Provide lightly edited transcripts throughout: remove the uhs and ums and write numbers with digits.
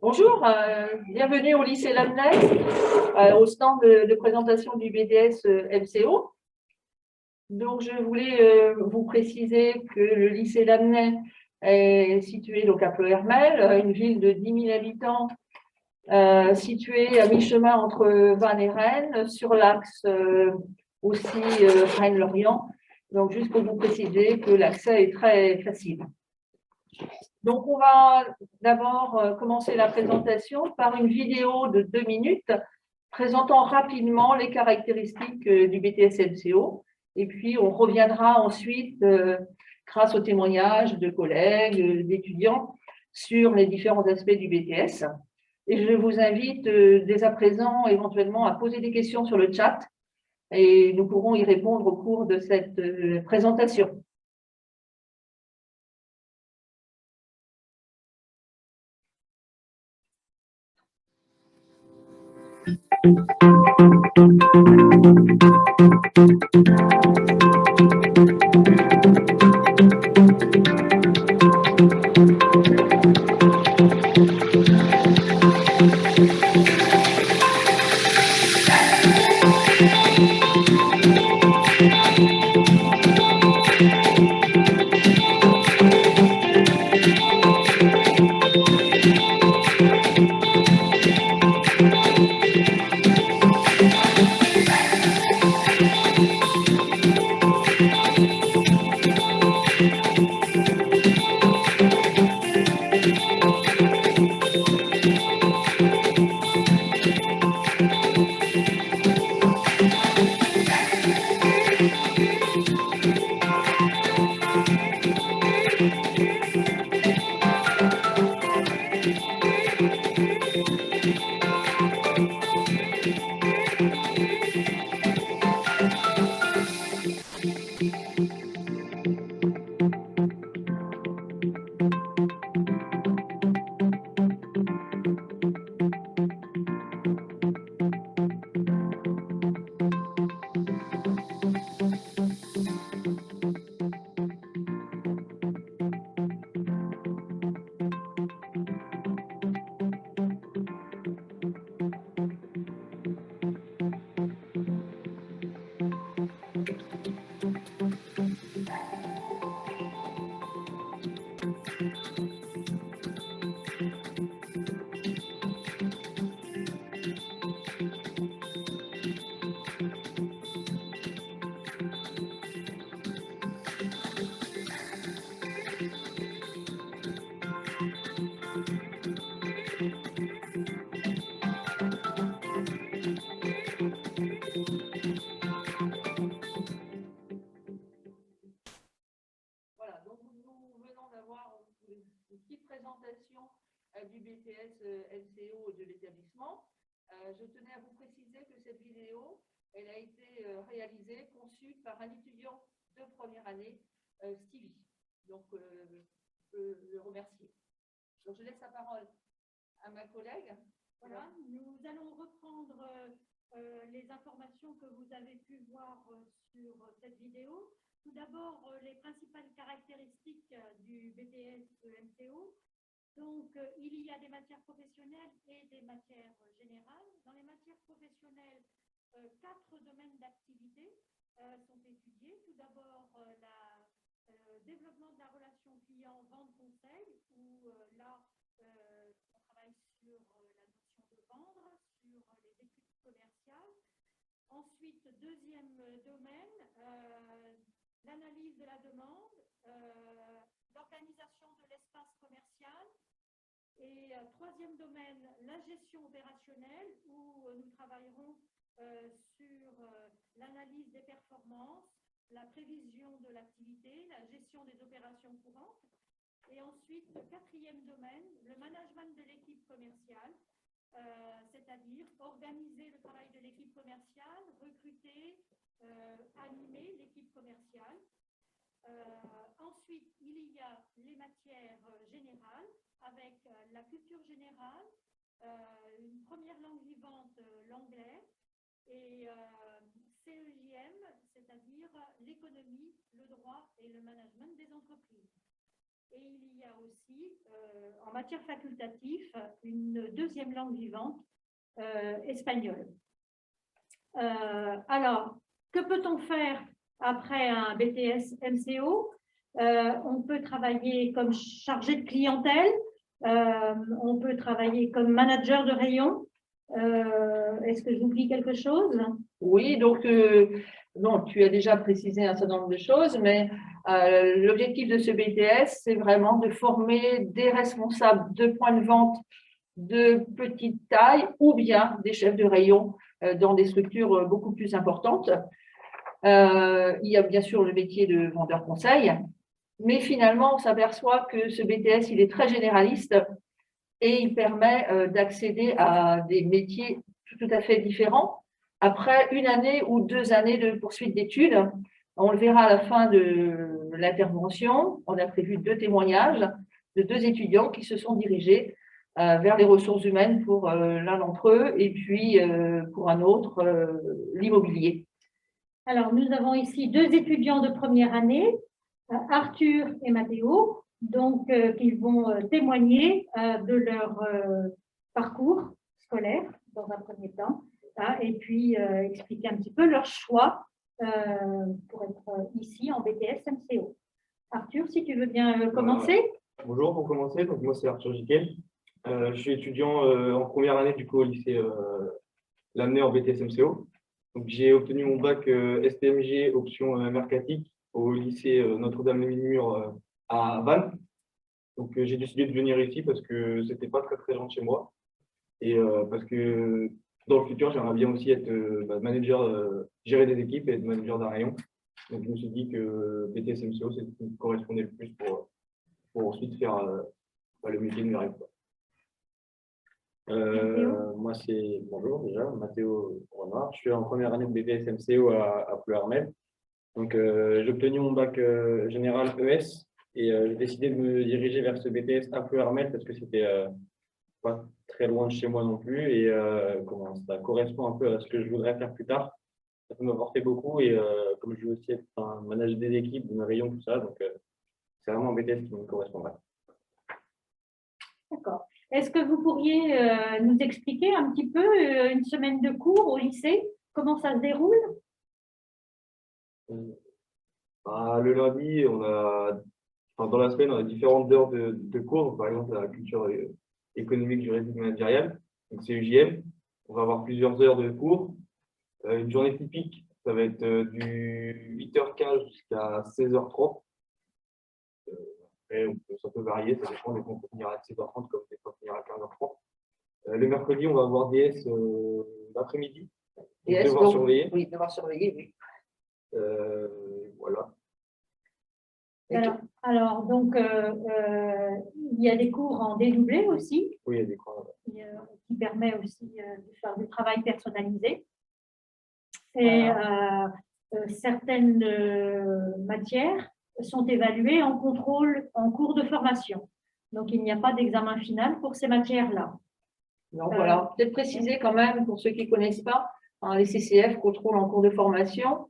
Bonjour, bienvenue au lycée Lamennais, au stand de présentation du BTS MCO. Donc, je voulais vous préciser que le lycée Lamennais est situé donc à Ploërmel, une ville de 10 000 habitants, située à mi-chemin entre Vannes et Rennes, sur l'axe aussi Rennes-Lorient. Donc, juste pour vous préciser que l'accès est très facile. Donc, on va d'abord commencer la présentation par une vidéo de 2 minutes présentant rapidement les caractéristiques du BTS MCO. Et puis, on reviendra ensuite, grâce aux témoignages de collègues, d'étudiants, sur les différents aspects du BTS. Et je vous invite dès à présent éventuellement à poser des questions sur le chat et nous pourrons y répondre au cours de cette présentation. Voilà, donc nous venons d'avoir une petite présentation du BTS MCO de l'établissement. Je tenais à vous préciser que cette vidéo, elle a été réalisée, conçue par un étudiant de première année, Stevie. Donc, je peux le remercier. Donc, je laisse la parole à ma collègue. Voilà, nous allons reprendre les informations que vous avez pu voir sur cette vidéo. Tout d'abord, les principales caractéristiques du BTS MCO. Donc, il y a des matières professionnelles et des matières générales. Dans les matières professionnelles, 4 domaines d'activité sont étudiés. Tout d'abord, le développement de la relation client, vente conseil, où là, on travaille sur la notion de vendre, sur les études commerciales. Ensuite, deuxième domaine, l'analyse de la demande, l'organisation de l'espace commercial. Et troisième domaine, la gestion opérationnelle, où nous travaillerons sur l'analyse des performances, la prévision de l'activité, la gestion des opérations courantes. Et ensuite, le quatrième domaine, le management de l'équipe commerciale, c'est-à-dire organiser le travail de l'équipe commerciale, recruter, animer l'équipe commerciale. Ensuite, il y a les matières générales avec la culture générale, une première langue vivante, l'anglais, et CEJM, c'est-à-dire l'économie, le droit et le management des entreprises. Et il y a aussi, en matière facultative, une deuxième langue vivante, espagnol. Alors, que peut-on faire après un BTS MCO? On peut travailler comme chargé de clientèle, on peut travailler comme manager de rayon. Est-ce que j'oublie quelque chose? Oui, donc non, tu as déjà précisé un certain nombre de choses, mais l'objectif de ce BTS, c'est vraiment de former des responsables de points de vente de petite taille ou bien des chefs de rayon dans des structures beaucoup plus importantes. Il y a bien sûr le métier de vendeur conseil, mais finalement, on s'aperçoit que ce BTS, il est très généraliste et il permet d'accéder à des métiers tout à fait différents. Après une année ou 2 années de poursuite d'études, on le verra à la fin de l'intervention, on a prévu 2 témoignages de 2 étudiants qui se sont dirigés vers les ressources humaines pour l'un d'entre eux et puis pour un autre, l'immobilier. Alors, nous avons ici 2 étudiants de première année, Arthur et Mathéo, donc ils vont témoigner de leur parcours scolaire dans un premier temps, et puis expliquer un petit peu leur choix pour être ici en BTS MCO. Arthur, si tu veux bien commencer. Bonjour, pour commencer, donc moi c'est Arthur Jiquel. Je suis étudiant en première année du coup au lycée Lamennais en BTS MCO. Donc j'ai obtenu mon bac STMG option mercatique au lycée Notre-Dame-des-Mines-Murs à Vannes. Donc j'ai décidé de venir ici parce que c'était pas très loin de chez moi et parce que dans le futur j'aimerais bien aussi être manager, gérer des équipes et être manager d'un rayon. Donc je me suis dit que BTS MCO c'est ce qui me correspondait le plus pour ensuite faire le métier de mes rêves. Moi, c'est bonjour déjà, Mathéo Renard. Je suis en première année de BTS MCO à Pleuharmel. Donc, j'ai obtenu mon bac général ES et j'ai décidé de me diriger vers ce BTS à Pleuharmel parce que c'était pas très loin de chez moi non plus et ça correspond un peu à ce que je voudrais faire plus tard. Ça peut m'apporter beaucoup et comme je veux aussi être un manager des équipes, de mes rayons, tout ça, donc c'est vraiment un BTS qui me correspondrait. D'accord. Est-ce que vous pourriez nous expliquer un petit peu une semaine de cours au lycée? Comment ça se déroule? Le lundi, dans la semaine, on a différentes heures de cours. Par exemple, la culture économique, juridique, managériale, donc c'est UJM. On va avoir plusieurs heures de cours. Une journée typique, ça va être du 8h15 jusqu'à 16h30. Ça peut varier, ça dépend des fois on peut finir à 17h30 comme des fois finir à 15h30. Le mercredi, on va avoir DS l'après-midi. Devoir surveiller. Oui, devoir surveiller, oui. Voilà. Alors donc, il y a des cours en dédoublé aussi. Oui, il y a des cours. Qui permet aussi de faire du travail personnalisé. Et voilà. Certaines matières sont évaluées en contrôle en cours de formation. Donc, il n'y a pas d'examen final pour ces matières-là. Donc, voilà, peut-être préciser quand même, pour ceux qui ne connaissent pas, les CCF, contrôle en cours de formation,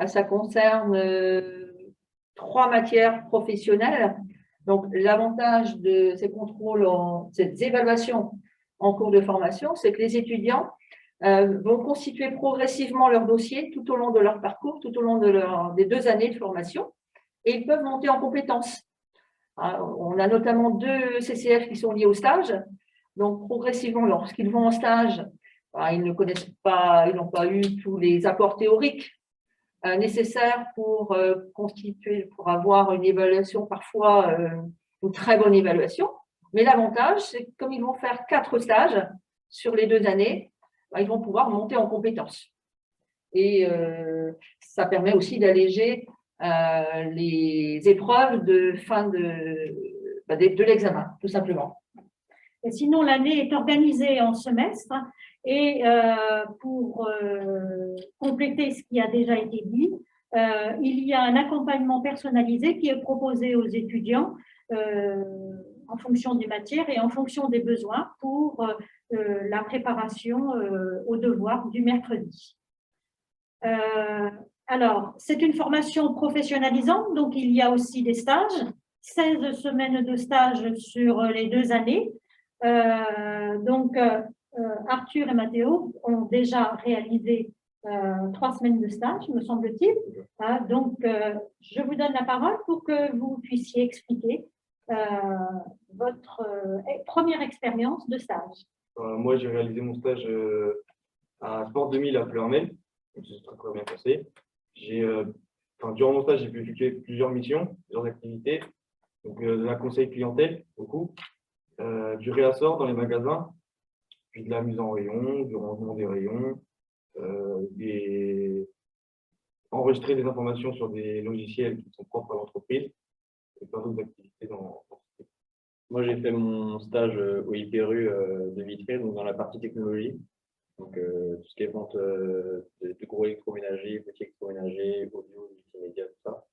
ça concerne 3 matières professionnelles. Donc, l'avantage de ces contrôles, ces évaluations en cours de formation, c'est que les étudiants vont constituer progressivement leur dossier tout au long de leur parcours, tout au long des 2 années de formation, et ils peuvent monter en compétences. On a notamment 2 CCF qui sont liés au stage. Donc, progressivement, lorsqu'ils vont en stage, ils ne connaissent pas, ils n'ont pas eu tous les apports théoriques nécessaires pour constituer, pour avoir une évaluation, parfois une très bonne évaluation. Mais l'avantage, c'est que comme ils vont faire 4 stages sur les 2 années, ils vont pouvoir monter en compétences. Et ça permet aussi d'alléger les épreuves de fin de l'examen, tout simplement. Et sinon, l'année est organisée en semestres et pour compléter ce qui a déjà été dit, il y a un accompagnement personnalisé qui est proposé aux étudiants en fonction des matières et en fonction des besoins pour la préparation aux devoirs du mercredi. Alors, c'est une formation professionnalisante, donc il y a aussi des stages. 16 semaines de stage sur les 2 années. Arthur et Mathéo ont déjà réalisé 3 semaine de stage, me semble-t-il. Je vous donne la parole pour que vous puissiez expliquer votre première expérience de stage. Moi, j'ai réalisé mon stage à Sport 2000 à Fleur-Mel. Ça s'est très bien passé. Durant mon stage, j'ai pu effectuer plusieurs missions, plusieurs activités. Donc, de la conseil clientèle, beaucoup, du réassort dans les magasins, puis de la mise en rayon, du rangement des rayons, enregistrer des informations sur des logiciels qui sont propres à l'entreprise et plein d'autres activités dans ce type. Moi, j'ai fait mon stage au IPRU de Vitré, donc dans la partie technologie. Donc, tout ce qui est vente de gros électroménagers, petits électroménagers, audio, multimédia, tout ça.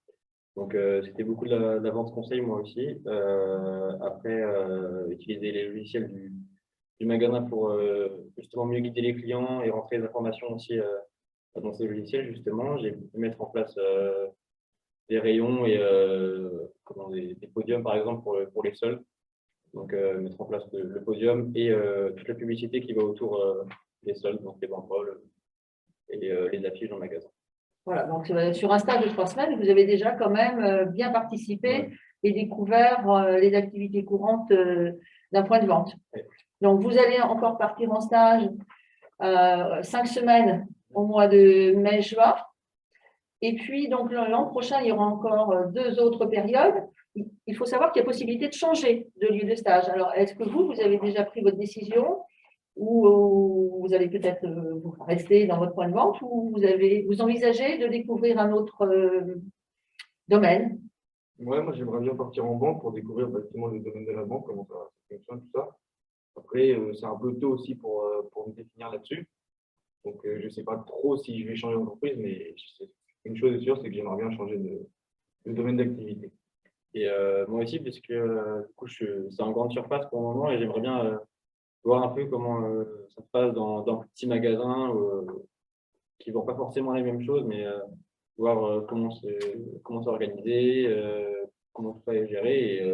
Donc, c'était beaucoup de la vente conseil, moi aussi. Après, utiliser les logiciels du magasin pour justement mieux guider les clients et rentrer les informations aussi dans ces logiciels, justement. J'ai pu mettre en place des rayons et des podiums, par exemple, pour les soldes. Donc, mettre en place le podium et toute la publicité qui va autour des soldes, donc les banderoles et les affiches dans le magasin. Voilà, donc sur un stage de 3 semaines, vous avez déjà quand même bien participé et découvert les activités courantes d'un point de vente. Ouais. Donc, vous allez encore partir en stage 5 semaines au mois de mai-juin. Et puis, donc, l'an prochain, il y aura encore 2 autres périodes. Il faut savoir qu'il y a possibilité de changer de lieu de stage. Alors, est-ce que vous avez déjà pris votre décision ou vous allez peut-être rester dans votre point de vente ou vous envisagez de découvrir un autre domaine? Ouais, moi, j'aimerais bien partir en banque pour découvrir effectivement le domaine de la banque, comment ça fonctionne, tout ça. Après, c'est un peu tôt aussi pour me définir là-dessus. Donc, je ne sais pas trop si je vais changer d'entreprise, mais une chose est sûre, c'est que j'aimerais bien changer de domaine d'activité. Et moi aussi, parce que du coup, c'est en grande surface pour le moment et j'aimerais bien voir un peu comment ça se passe dans de petits magasins qui ne vendent pas forcément les mêmes choses, mais voir comment c'est organisé, comment tout ça est géré et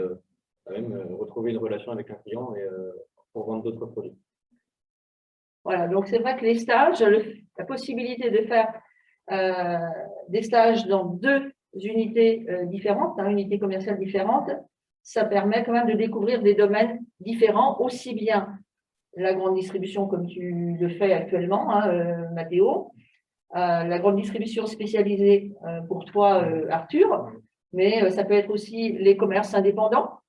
même retrouver une relation avec un client et pour vendre d'autres produits. Voilà, donc c'est vrai que les stages, la possibilité de faire des stages dans 2 unités différentes, unités commerciales différentes, ça permet quand même de découvrir des domaines différents, aussi bien la grande distribution comme tu le fais actuellement, Mathéo, la grande distribution spécialisée pour toi, Arthur, mais ça peut être aussi les commerces indépendants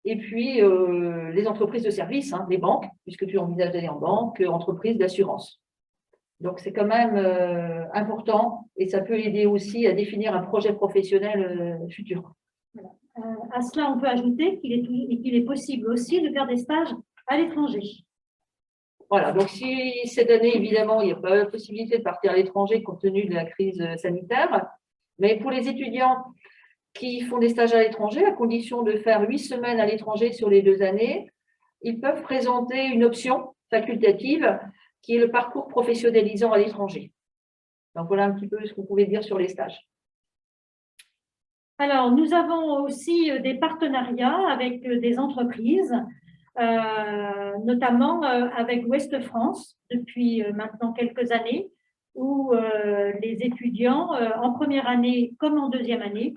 et puis les entreprises de services, les banques, puisque tu envisages d'aller en banque, entreprises d'assurance. Donc, c'est quand même important et ça peut aider aussi à définir un projet professionnel futur. Voilà. À cela, on peut ajouter qu'il est possible aussi de faire des stages à l'étranger. Voilà, donc si cette année, évidemment, il n'y a pas la possibilité de partir à l'étranger compte tenu de la crise sanitaire, mais pour les étudiants qui font des stages à l'étranger, à condition de faire 8 semaines à l'étranger sur les 2 années, ils peuvent présenter une option facultative qui est le parcours professionnalisant à l'étranger. Donc, voilà un petit peu ce qu'on pouvait dire sur les stages. Alors, nous avons aussi des partenariats avec des entreprises, notamment avec Ouest France depuis maintenant quelques années, où les étudiants, en première année comme en deuxième année,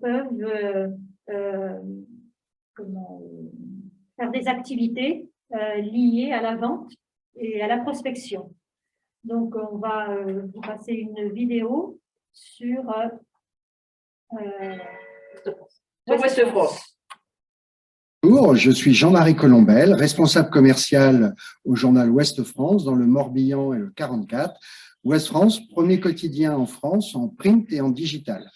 peuvent faire des activités liées à la vente et à la prospection. Donc, on va vous passer une vidéo sur Ouest France. Bonjour, je suis Jean-Marie Colombel, responsable commercial au journal Ouest France dans le Morbihan et le 44. Ouest France, premier quotidien en France en print et en digital.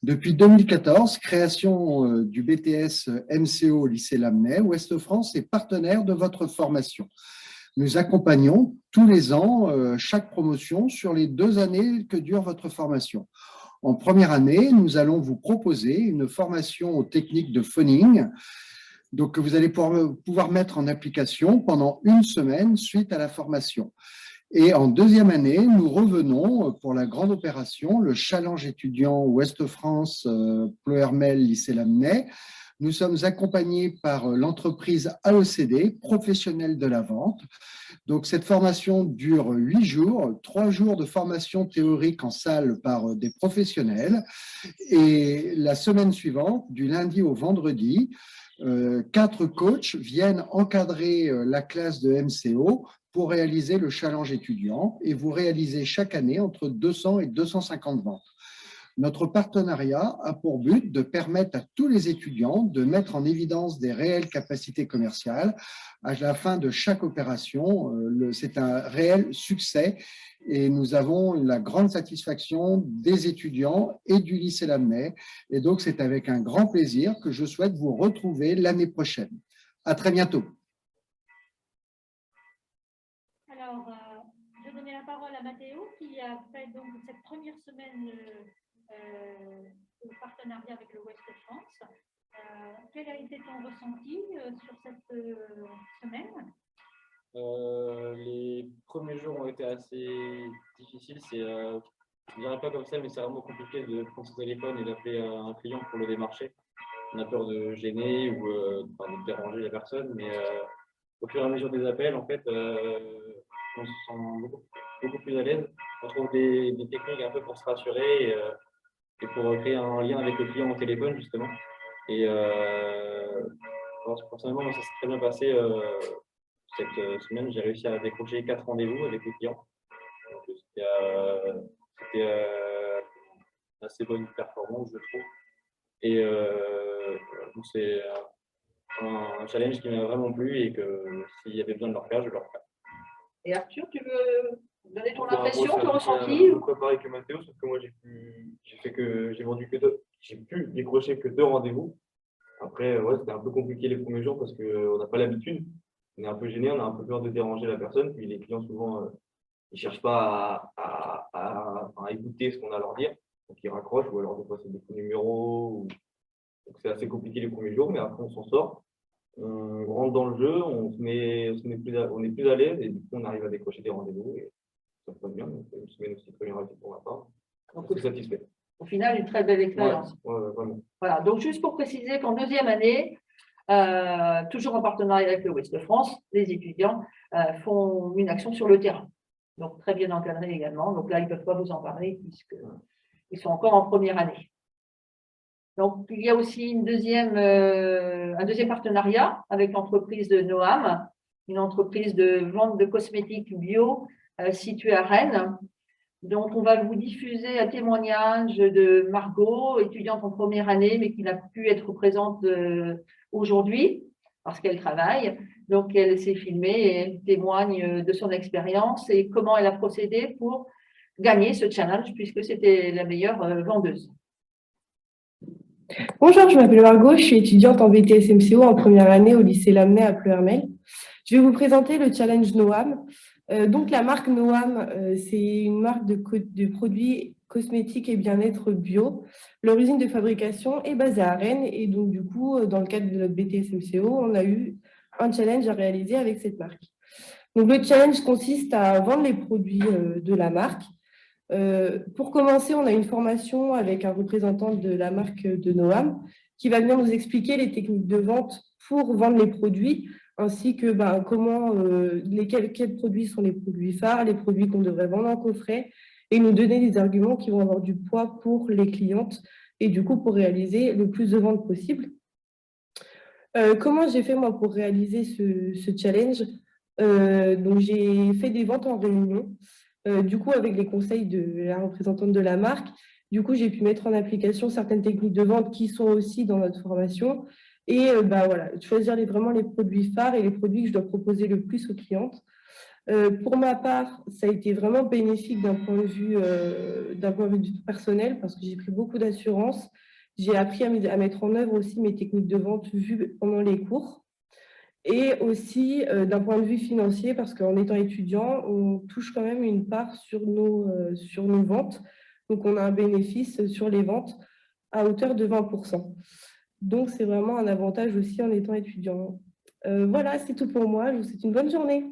Depuis 2014, création du BTS MCO au lycée Lamennais, Ouest France est partenaire de votre formation. Nous accompagnons tous les ans chaque promotion sur les 2 années que dure votre formation. En première année, nous allons vous proposer une formation aux techniques de phoning, donc que vous allez pouvoir mettre en application pendant 1 semaine suite à la formation. Et en deuxième année, nous revenons pour la grande opération, le challenge étudiant Ouest-France, Pleuhermel, Lycée Lamennais. Nous sommes accompagnés par l'entreprise AECD, professionnelle de la vente. Donc, cette formation dure 8 jours, 3 jours de formation théorique en salle par des professionnels. Et la semaine suivante, du lundi au vendredi, 4 coachs viennent encadrer la classe de MCO pour réaliser le challenge étudiant. Et vous réalisez chaque année entre 200 et 250 ventes. Notre partenariat a pour but de permettre à tous les étudiants de mettre en évidence des réelles capacités commerciales. À la fin de chaque opération, c'est un réel succès et nous avons la grande satisfaction des étudiants et du lycée Lamennais. Et donc, c'est avec un grand plaisir que je souhaite vous retrouver l'année prochaine. À très bientôt. Alors, je vais donner la parole à Mathéo qui a fait donc cette première semaine de partenariat avec le Ouest France. Quel a été ton ressenti sur cette semaine? Les premiers jours ont été assez difficiles. Je ne dirais pas comme ça, mais c'est vraiment compliqué de prendre son téléphone et d'appeler un client pour le démarcher. On a peur de gêner ou de déranger la personne, mais au fur et à mesure des appels, en fait, on se sent beaucoup plus à l'aise. On trouve des techniques un peu pour se rassurer et pour créer un lien avec le client au téléphone, justement. Et personnellement, moi, ça s'est très bien passé cette semaine. J'ai réussi à décrocher 4 rendez-vous avec les clients. C'était assez bonne performance, je trouve. Et c'est un challenge qui m'a vraiment plu et que s'il y avait besoin de le refaire, je le referais. Et Arthur, tu veux donner ton Moi, impression, c'est ton à ressenti? peu près pareil que Mathéo, sauf que moi, j'ai vendu que 2. J'ai pu décrocher que 2 rendez-vous. Après, ouais, c'était un peu compliqué les premiers jours parce qu'on n'a pas l'habitude. On est un peu gêné, on a un peu peur de déranger la personne. Puis les clients, souvent, ils ne cherchent pas à écouter ce qu'on a à leur dire. Donc, ils raccrochent ou alors, des fois, c'est des faux numéros. Donc, c'est assez compliqué les premiers jours, mais après, on s'en sort. On rentre dans le jeu, on est plus à l'aise et du coup, on arrive à décrocher des rendez-vous et ça se passe bien. Donc, une semaine aussi très bien réussie pour ma part. Donc, je suis satisfait. Au final, une très belle expérience. Ouais, vraiment. Voilà, donc juste pour préciser qu'en deuxième année, toujours en partenariat avec le Ouest France, les étudiants font une action sur le terrain. Donc très bien encadré également. Donc là, ils ne peuvent pas vous en parler puisqu'ils sont encore en première année. Donc il y a aussi un deuxième partenariat avec l'entreprise de Noam, une entreprise de vente de cosmétiques bio située à Rennes. Donc, on va vous diffuser un témoignage de Margot, étudiante en première année, mais qui n'a pu être présente aujourd'hui parce qu'elle travaille. Donc, elle s'est filmée et elle témoigne de son expérience et comment elle a procédé pour gagner ce challenge puisque c'était la meilleure vendeuse. Bonjour, je m'appelle Margot, je suis étudiante en BTS MCO en première année au lycée Lamennais à Pleuhermel. Je vais vous présenter le challenge Noam. Donc la marque Noam, c'est une marque de produits cosmétiques et bien-être bio. Leur usine de fabrication est basée à Rennes et donc du coup, dans le cadre de notre BTS MCO, on a eu un challenge à réaliser avec cette marque. Donc le challenge consiste à vendre les produits de la marque. Pour commencer, on a une formation avec un représentant de la marque de Noam qui va venir nous expliquer les techniques de vente pour vendre les produits, ainsi que quels produits sont les produits phares, les produits qu'on devrait vendre en coffret, et nous donner des arguments qui vont avoir du poids pour les clientes et du coup pour réaliser le plus de ventes possible. Comment j'ai fait moi pour réaliser ce challenge? Donc j'ai fait des ventes en réunion. Du coup, avec les conseils de la représentante de la marque, du coup, j'ai pu mettre en application certaines techniques de vente qui sont aussi dans notre formation et voilà, choisir vraiment les produits phares et les produits que je dois proposer le plus aux clientes. Pour ma part, ça a été vraiment bénéfique d'un point de vue personnel parce que j'ai pris beaucoup d'assurance. J'ai appris à mettre en œuvre aussi mes techniques de vente vues pendant les cours. Et aussi d'un point de vue financier, parce qu'en étant étudiant, on touche quand même une part sur nos ventes. Donc, on a un bénéfice sur les ventes à hauteur de 20%. Donc, c'est vraiment un avantage aussi en étant étudiant. Voilà, c'est tout pour moi. Je vous souhaite une bonne journée.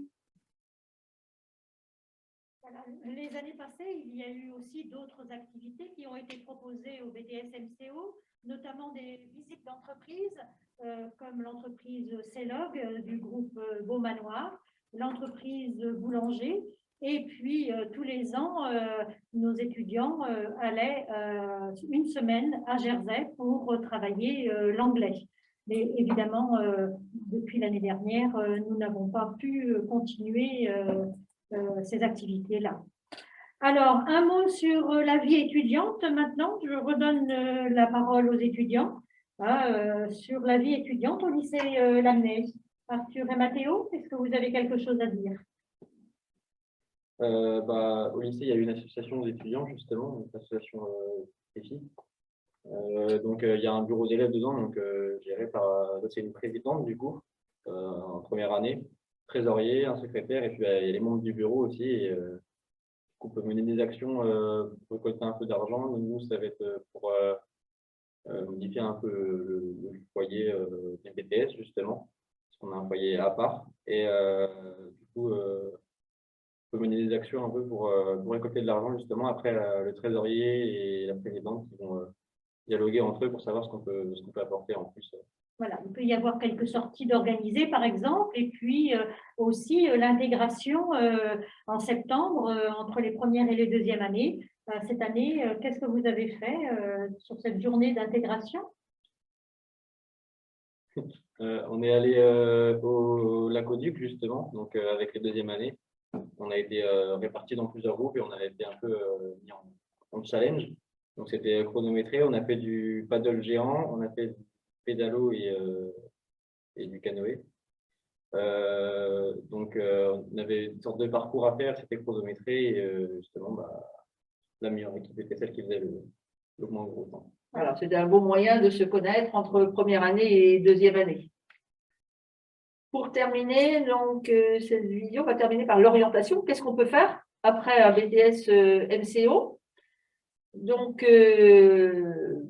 les années passées, il y a eu aussi d'autres activités qui ont été proposées au BTS-MCO, notamment des visites d'entreprises, comme l'entreprise CELOG du groupe Beaumanoir, l'entreprise Boulanger, et puis tous les ans, nos étudiants allaient une semaine à Jersey pour travailler l'anglais. Mais évidemment, depuis l'année dernière, nous n'avons pas pu continuer ces activités-là. Alors, un mot sur la vie étudiante maintenant. Je redonne la parole aux étudiants sur la vie étudiante au lycée Lamennais. Arthur et Mathéo, est-ce que vous avez quelque chose à dire? Au lycée, il y a une association d'étudiants, justement, une association EFI. Il y a un bureau d'élèves dedans, géré par c'est une présidente, du coup, en première année, trésorier, un secrétaire, et puis il y a les membres du bureau aussi. Et, on peut mener des actions pour récolter un peu d'argent. Nous, ça va être pour modifier un peu le foyer des BTS, justement, parce qu'on a un foyer à part. Et du coup, on peut mener des actions un peu pour récolter de l'argent, justement. Après, le trésorier et la présidente qui vont dialoguer entre eux pour savoir ce qu'on peut apporter en plus. Voilà, il peut y avoir quelques sorties d'organiser, par exemple, et puis aussi l'intégration en septembre entre les premières et les deuxièmes années. Cette année, qu'est-ce que vous avez fait sur cette journée d'intégration? On est allé au Lac-au-Duc, justement, avec les deuxièmes années. On a été répartis dans plusieurs groupes et on a été un peu mis en challenge. Donc, c'était chronométré. On a fait du paddle géant, on a fait du pédalo et du canoë. On avait une sorte de parcours à faire, c'était chronométré. Et justement, la meilleure équipe était celle qui faisait le moins gros temps. Alors, c'était un bon moyen de se connaître entre première année et deuxième année. Pour terminer, donc, cette vidéo va terminer par l'orientation. Qu'est-ce qu'on peut faire après un BTS MCO? Donc,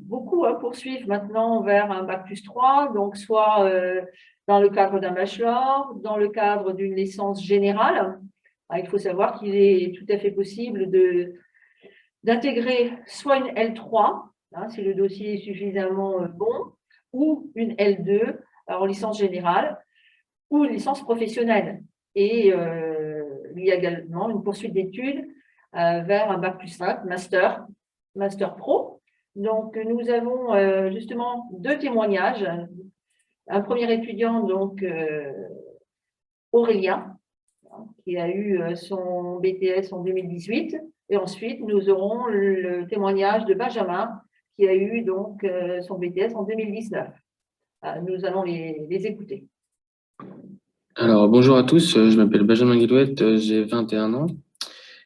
beaucoup poursuivent maintenant vers un Bac+3, donc soit dans le cadre d'un bachelor, dans le cadre d'une licence générale. Il faut savoir qu'il est tout à fait possible d'intégrer soit une L3, si le dossier est suffisamment bon, ou une L2 en licence générale, ou une licence professionnelle. Et il y a également une poursuite d'études vers un Bac+5, Master Pro. Donc, nous avons justement deux témoignages. Un premier étudiant, donc Aurélien, qui a eu son BTS en 2018. Et ensuite, nous aurons le témoignage de Benjamin, qui a eu donc son BTS en 2019. Nous allons les écouter. Alors, bonjour à tous, je m'appelle Benjamin Guidouette, j'ai 21 ans.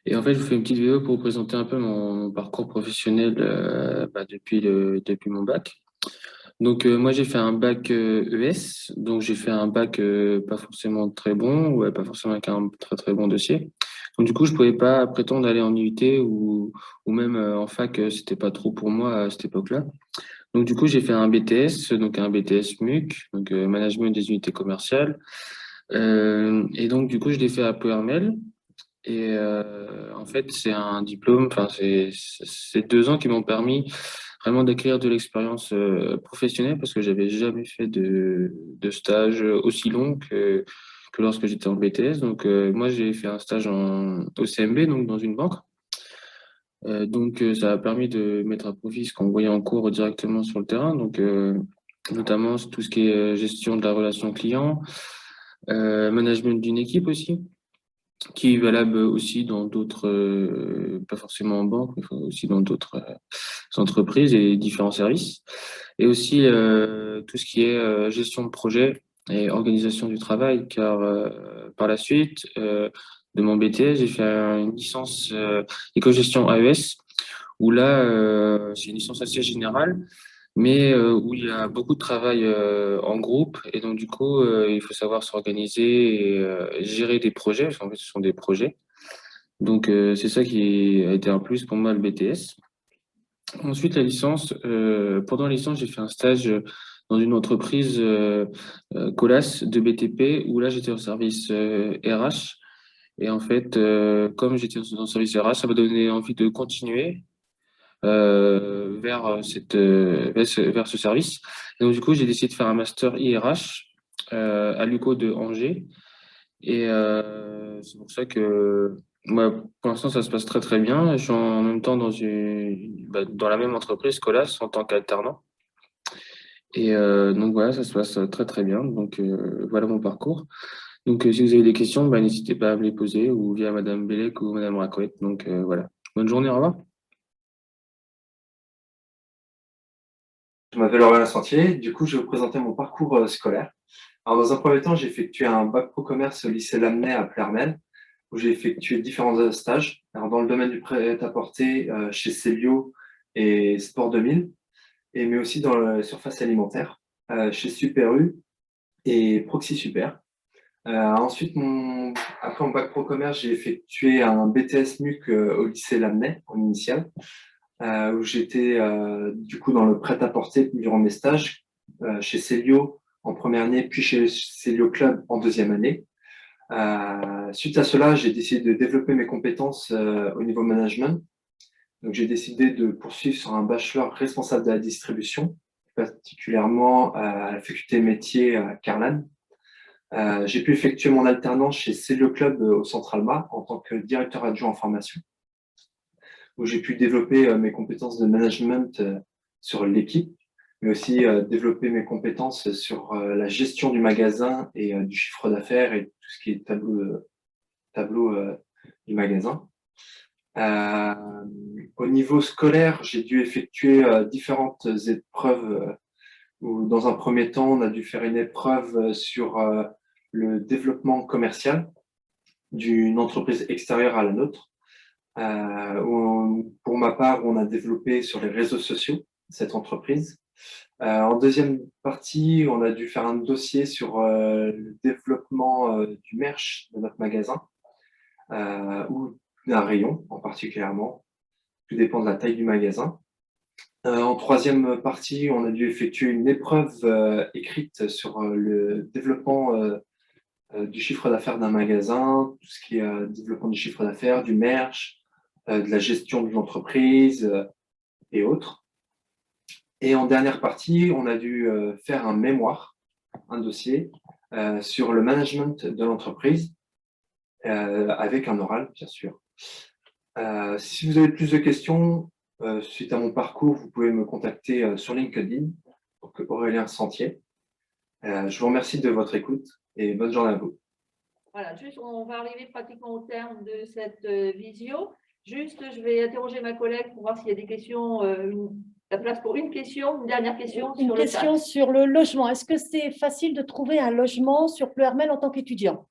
Et en fait, je vous fais une petite vidéo pour vous présenter un peu mon parcours professionnel depuis mon bac. Donc, moi, j'ai fait un bac ES, donc j'ai fait un bac pas forcément très bon, ou pas forcément avec un très très bon dossier. Donc, du coup, je pouvais pas prétendre aller en IUT ou même en fac, c'était pas trop pour moi à cette époque-là. Donc, du coup, j'ai fait un BTS, donc un BTS MUC, donc Management des unités commerciales. Et donc, du coup, je l'ai fait à Ploërmel. Et en fait, c'est un diplôme, enfin, c'est 2 ans qui m'ont permis vraiment d'acquérir de l'expérience professionnelle parce que j'avais jamais fait de stage aussi long que lorsque j'étais en BTS. Donc, moi, j'ai fait un stage au CMB, donc dans une banque. Donc, ça a permis de mettre à profit ce qu'on voyait en cours directement sur le terrain. Donc, notamment tout ce qui est gestion de la relation client, management d'une équipe aussi, qui est valable aussi dans d'autres, pas forcément en banque, mais aussi dans d'autres entreprises et différents services. Et aussi tout ce qui est gestion de projet et organisation du travail, car par la suite de mon BTS, j'ai fait une licence éco-gestion AES, où là, c'est une licence assez générale, mais où il y a beaucoup de travail en groupe. Et donc, du coup, il faut savoir s'organiser et gérer des projets, parce qu'en fait, ce sont des projets. Donc, c'est ça qui a été un plus pour moi, le BTS. Ensuite, la licence. Pendant la licence, j'ai fait un stage dans une entreprise Colas de BTP, où là, j'étais au service RH. Et en fait, comme j'étais dans le service RH, ça m'a donné envie de continuer vers ce service. Et donc, du coup, j'ai décidé de faire un master IRH à l'UCO de Angers. Et c'est pour ça que pour l'instant, ça se passe très, très bien. Je suis en même temps dans la même entreprise, Colas, en tant qu'alternant. Et donc, voilà, ça se passe très, très bien. Donc, voilà mon parcours. Donc, si vous avez des questions, n'hésitez pas à me les poser ou via Madame Bellec ou Madame Racouet. Donc, voilà. Bonne journée, au revoir. Je m'appelle Aurélien Sentier, du coup je vais vous présenter mon parcours scolaire. Alors dans un premier temps, j'ai effectué un bac pro commerce au lycée Lamennais à Plermel, où j'ai effectué différents stages. Alors dans le domaine du prêt-à-porter chez Célio et Sport 2000, mais aussi dans la surface alimentaire chez Super U et Proxy Super. Après mon bac pro commerce, j'ai effectué un BTS MUC au lycée Lamennais en initiale, où j'étais du coup dans le prêt-à-porter durant mes stages chez Célio en première année, puis chez Célio Club en deuxième année. Suite à cela, j'ai décidé de développer mes compétences au niveau management. Donc, j'ai décidé de poursuivre sur un bachelor responsable de la distribution, particulièrement à la faculté métier à Carlan. J'ai pu effectuer mon alternance chez Célio Club au Centre Alma en tant que directeur adjoint en formation, où j'ai pu développer mes compétences de management sur l'équipe, mais aussi développer mes compétences sur la gestion du magasin et du chiffre d'affaires et tout ce qui est tableau du magasin. Au niveau scolaire, j'ai dû effectuer différentes épreuves où, dans un premier temps, on a dû faire une épreuve sur le développement commercial d'une entreprise extérieure à la nôtre. Pour ma part, on a développé sur les réseaux sociaux cette entreprise. En deuxième partie, on a dû faire un dossier sur le développement du merch de notre magasin ou d'un rayon en particulièrement. Tout dépend de la taille du magasin. En troisième partie, on a dû effectuer une épreuve écrite sur le développement du chiffre d'affaires d'un magasin, tout ce qui est développement du chiffre d'affaires, du merch, de la gestion de l'entreprise et autres. Et en dernière partie, on a dû faire un mémoire, un dossier sur le management de l'entreprise, avec un oral, bien sûr. Si vous avez plus de questions suite à mon parcours, vous pouvez me contacter sur LinkedIn, donc Aurélien Sentier. Je vous remercie de votre écoute et bonne journée à vous. Voilà, juste, on va arriver pratiquement au terme de cette visio. Juste, je vais interroger ma collègue pour voir s'il y a des questions, la place pour une question, une dernière question Une sur le question chat. sur le logement. Est-ce que c'est facile de trouver un logement sur Ploërmel en tant qu'étudiant?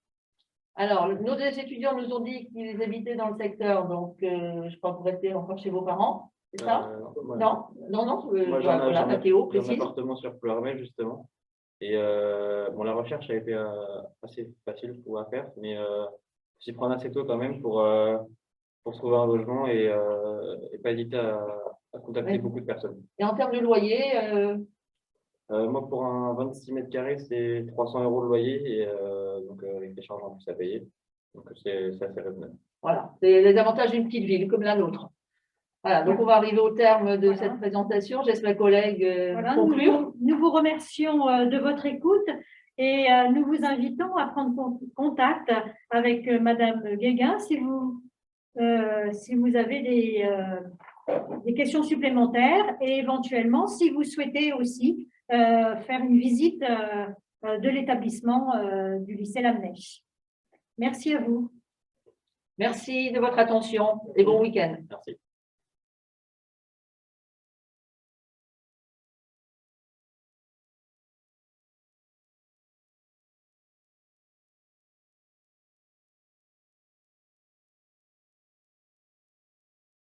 Alors, nos étudiants nous ont dit qu'ils habitaient dans le secteur, donc je crois que vous restez encore chez vos parents, c'est ça? Non, Moi, voilà, Mathéo, j'ai un précise. appartement sur Ploërmel, justement. Et la recherche a été assez facile, je trouve, à faire, mais s'y prendre assez tôt quand même pour trouver un logement et pas hésiter à contacter beaucoup de personnes. Et en termes de loyer, Moi, pour un 26 mètres carrés, c'est 300 € le loyer, et donc avec des charges en plus à payer. Donc, c'est assez raisonnable. voilà, c'est les avantages d'une petite ville comme la nôtre. Voilà, donc on va arriver au terme de cette présentation. Je laisse ma collègue conclure. Nous vous remercions de votre écoute et nous vous invitons à prendre contact avec Madame Guéguin si vous avez des questions supplémentaires et éventuellement si vous souhaitez aussi faire une visite de l'établissement du lycée Lamennais. Merci à vous. Merci de votre attention et bon week-end. Merci.